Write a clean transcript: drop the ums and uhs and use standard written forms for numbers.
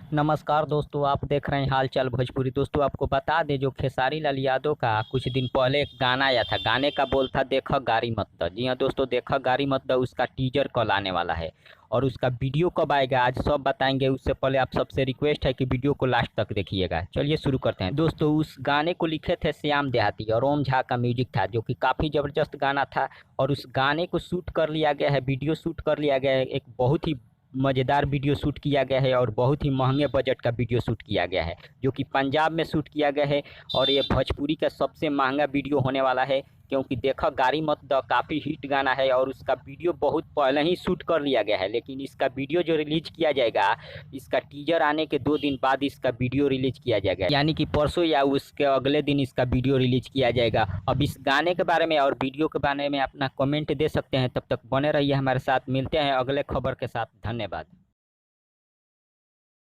नमस्कार दोस्तों, आप देख रहे हैं हाल चाल भोजपुरी। दोस्तों आपको बता दें, जो खेसारी लाल यादव का कुछ दिन पहले एक गाना आया था, गाने का बोल था देखो गाड़ी मत दो। जी हाँ दोस्तों, देखो गाड़ी मत दो, उसका टीजर कल आने वाला है और उसका वीडियो कब आएगा आज सब बताएंगे। उससे पहले आप सबसे रिक्वेस्ट है कि वीडियो को लास्ट तक देखिएगा। चलिए शुरू करते हैं। दोस्तों उस गाने को लिखे थे श्याम देहाती और ओम झा का म्यूजिक था, जो कि काफ़ी ज़बरदस्त गाना था। और उस गाने को शूट कर लिया गया है, वीडियो शूट कर लिया गया है, एक बहुत ही मज़ेदार वीडियो शूट किया गया है और बहुत ही महंगे बजट का वीडियो शूट किया गया है, जो कि पंजाब में शूट किया गया है। और ये भोजपुरी का सबसे महंगा वीडियो होने वाला है, क्योंकि देखो गाड़ी मत दो काफ़ी हिट गाना है और उसका वीडियो बहुत पहले ही शूट कर लिया गया है। लेकिन इसका वीडियो जो रिलीज किया जाएगा, इसका टीजर आने के 2 दिन बाद इसका वीडियो रिलीज किया जाएगा, यानी कि परसों या उसके अगले दिन इसका वीडियो रिलीज किया जाएगा। अब इस गाने के बारे में और वीडियो के बारे में अपना कमेंट दे सकते हैं। तब तक बने रहिए हमारे साथ, मिलते हैं अगले खबर के साथ। धन्यवाद।